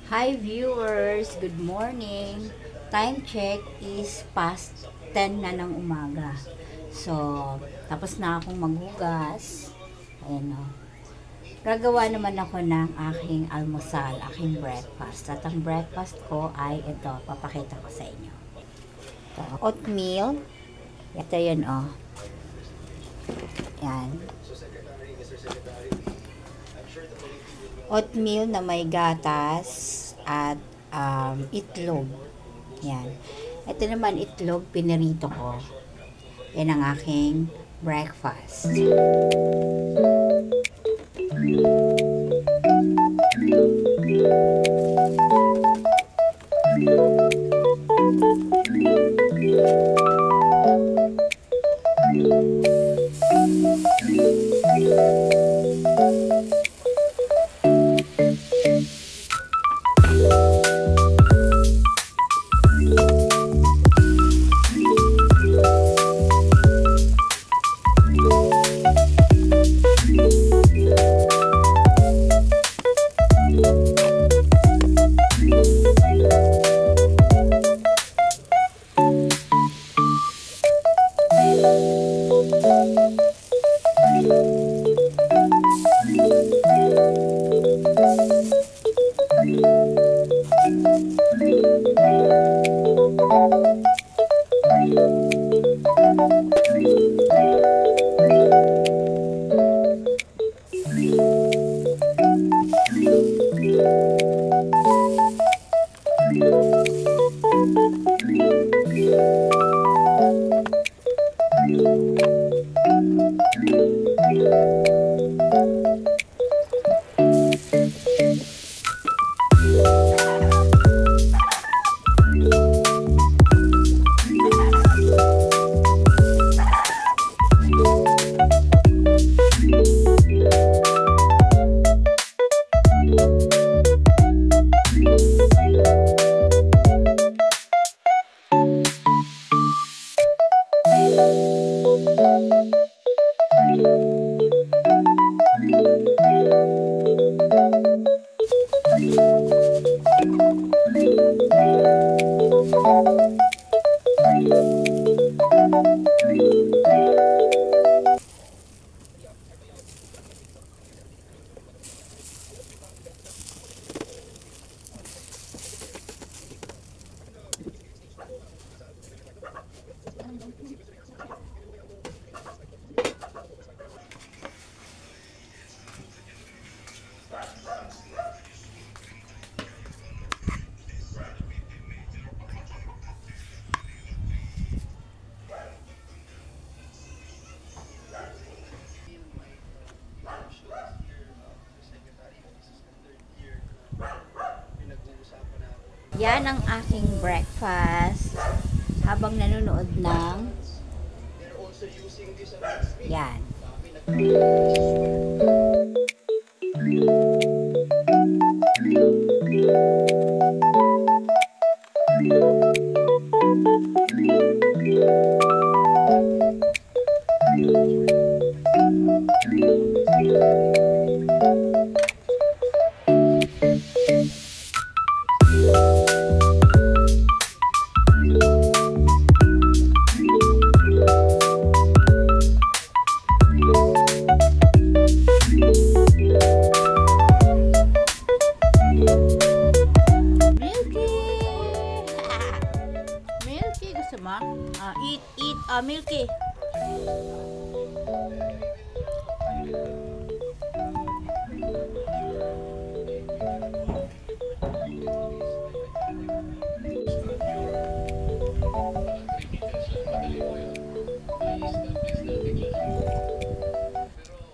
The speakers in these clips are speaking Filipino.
Hi viewers, good morning. Time check is past 10 na ng umaga. So, tapos na akong maghugas. Ayan o. Gagawa naman ako ng aking almusal, aking breakfast. At ang breakfast ko ay ito, papakita ko sa inyo. Ito, oatmeal. Ito yun o. Yan. Oatmeal na may gatas at itlog. Yan. Ito naman itlog, pinirito ko. Yan ang aking breakfast. Yan ang aking breakfast habang nanonood ng yan. Eat, Milky.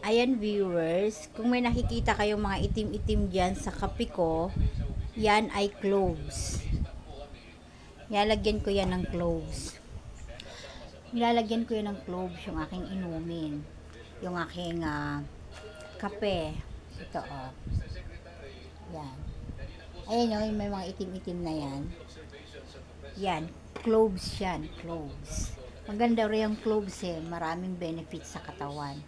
Ayan viewers, kung may nakikita kayong mga itim-itim dyan sa kape ko, yan ay cloves. Ilalagyan ko yan ng cloves. Nilalagyan ko yan ng cloves yung aking inumin. Yung aking kape. Ito Yan. Ayan o, may mga itim-itim na yan. Yan. Cloves yan. Cloves. Maganda rin yung cloves eh. Maraming benefits sa katawan.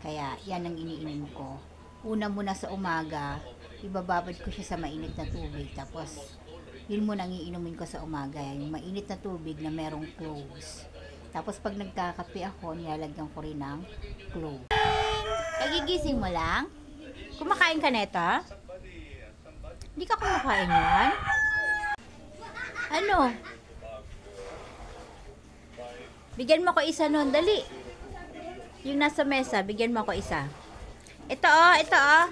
Kaya yan ang iniinom ko. Una muna sa umaga, ibababad ko siya sa mainit na tubig. Tapos, yun muna ang iinumin ko sa umaga. Yung mainit na tubig na merong cloves. Tapos, pag nagkakape ako, nilalagyan ko rin ng cloves. Nagigising mo lang? Kumakain ka nito? Hindi ka kumakain yan? Ano? Bigyan mo ko isa nun, dali. Yung nasa mesa, bigyan mo ko isa. Ito oh, ito oh.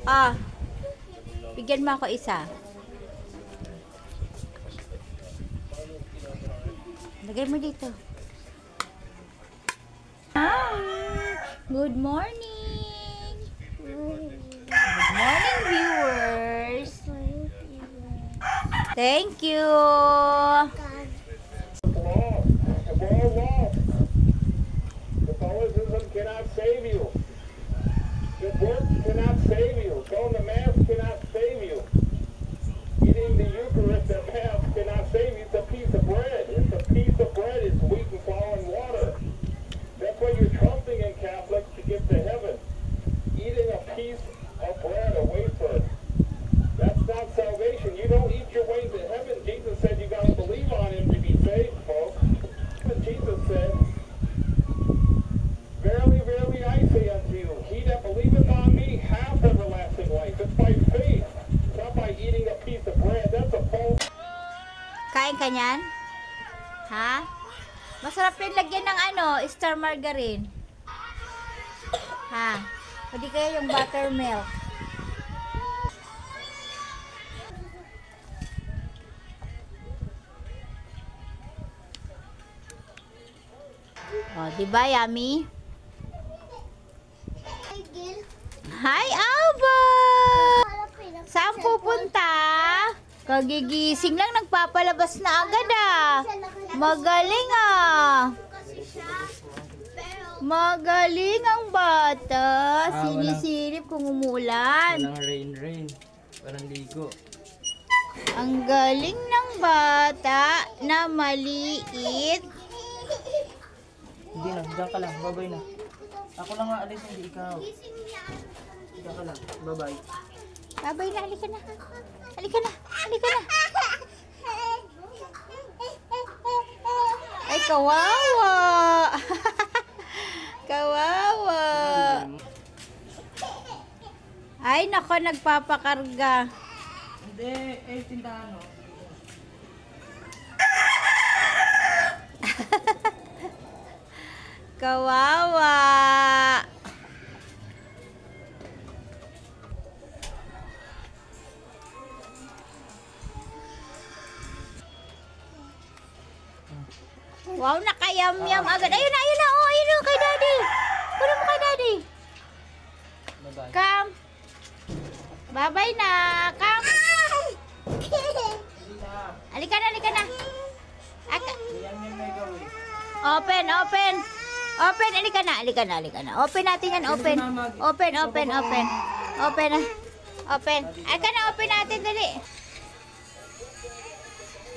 Ah. Bigyan mo ako isa. Lagay mo dito. Good morning. Good morning, viewers. Thank you. Catholicism cannot save you. Your works cannot save you. Going to Mass cannot save you. Eating the Eucharist at Mass cannot save you. It's a piece of bread. It's a piece of bread. It's wheat and flour and water. That's why you're trusting in Catholics to get to heaven. Eating a piece of bread, a wafer. That's not salvation. You don't eat your way to heaven. Jesus said you got to believe on him to be saved, folks. And Jesus said, verily, verily, I say unto you, he that believeth on me hath everlasting life. It's by faith. It's not by eating a piece of bread. That's a false. Kain ka niyan? Ha? Masarap yung lagyan ng star margarine. Ha? Pwede kaya yung buttermilk. Oh, diba yummy? Hi, Alba! Saan pupunta? Kagigising lang, nagpapalabas na agad ah. Magaling ah. Magaling ang bata. Sinisilip kung umulan. Walang rain. Walang ligo. Ang galing ng bata na maliit. Hindi na, diyan ka lang. Babay na. Ako lang aalis, hindi ikaw. Diyan ka lang. Babay. Babay na, halika na. Halika na, halika na. Ay, kawawa. Kawawa. Ay, nako, nagpapakarga. Hindi, tindahan o. Kawawa. Wow, nakayam-yam agad. Ayun na, oh, ayun na, kay daddy. Kunin mo kay daddy. Bye-bye. Come. Bye-bye na. Come. Halika na, halika na. Yan yung may gawin. Open, open. Open, halika na, halika na, halika na. Open natin yan, open. Open, open, open. Open na. Open. Halika na, open natin, dali.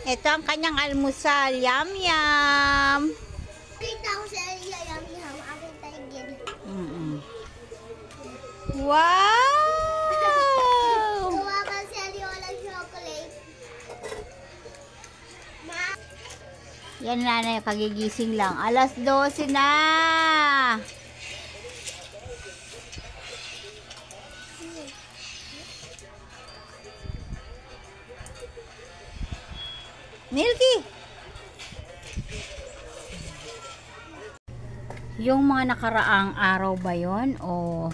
Ito ang kanyang almusal. Yum, yum. Kita ko sa yam yam aking taigin. Wow! Gawa ka sa walang chocolate. Yan nanay, kagigising lang. Alas 12 na. Milky! Yung mga nakaraang araw ba yon o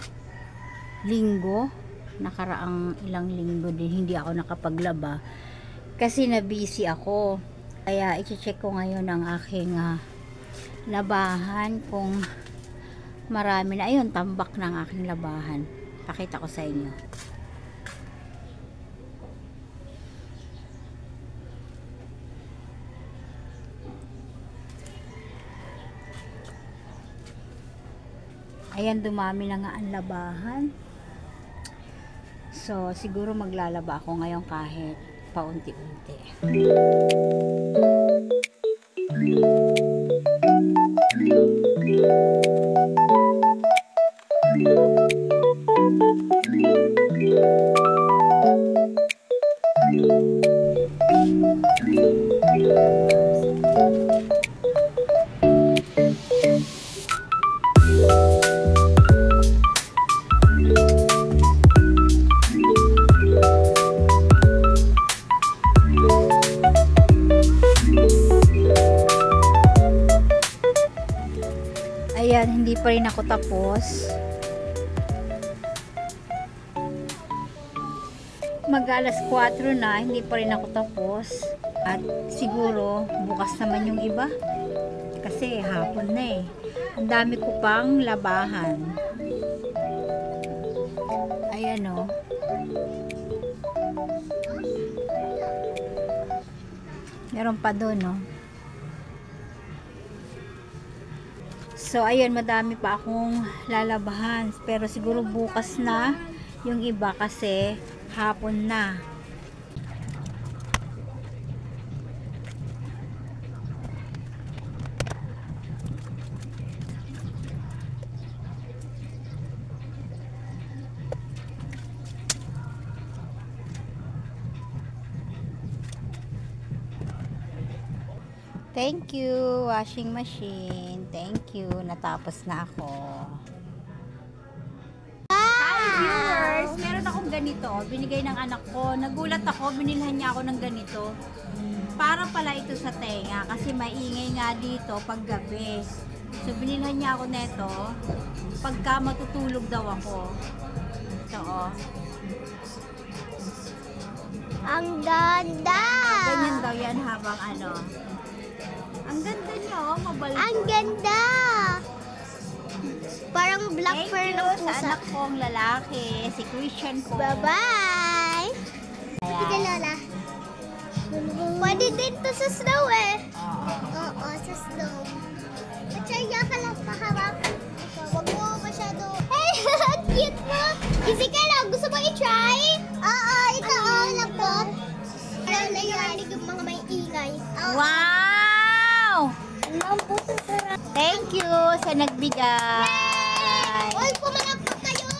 linggo? Nakaraang ilang linggo din hindi ako nakapaglaba kasi na-busy ako. Kaya i-check ko ngayon ang aking labahan kung marami na. Ayun, tambak ng aking labahan. Pakita ko sa inyo. Ayan, dumami na nga ang labahan. So, siguro maglalaba ako ngayon kahit paunti-unti. Ayan, hindi pa rin ako tapos. Mag-alas 4 na, hindi pa rin ako tapos. At siguro, bukas naman yung iba. Kasi hapon na eh. Ang dami ko pang labahan. Ayan o. Meron pa doon o. So, ayun, madami pa akong lalabahan. Pero siguro bukas na yung iba kasi hapon na. Thank you, washing machine. Thank you. Natapos na ako. Hi, viewers! Meron akong ganito. Binigay ng anak ko. Nagulat ako. Binilhan niya ako ng ganito. Para pala ito sa tenga. Kasi maingay nga dito pag gabi. So, binilhan niya ako neto. Pagka matutulog daw ako. Ito, oh. Ang ganda! Ganyan daw yan habang ano. Ang ganda niya, oh. Mabalto. Ang ganda! Parang black fur Thank ng you sa pusa. anak kong lalaki, si Christian po. Bye-bye! Ayan. Sige, Lola. Pwede din to sa snow eh. Oo. Oo, sa snow. Matsaya ka lang pahawakan. Huwag mo masyado. Hey, ang cute mo! Isikela, gusto mo i-try? Oo, ito oh, laptop. Alam na yung mga may ingay. Wow! Ang puso sarap. Thank you sa nagbigay. Uy, pumalakpak kayo!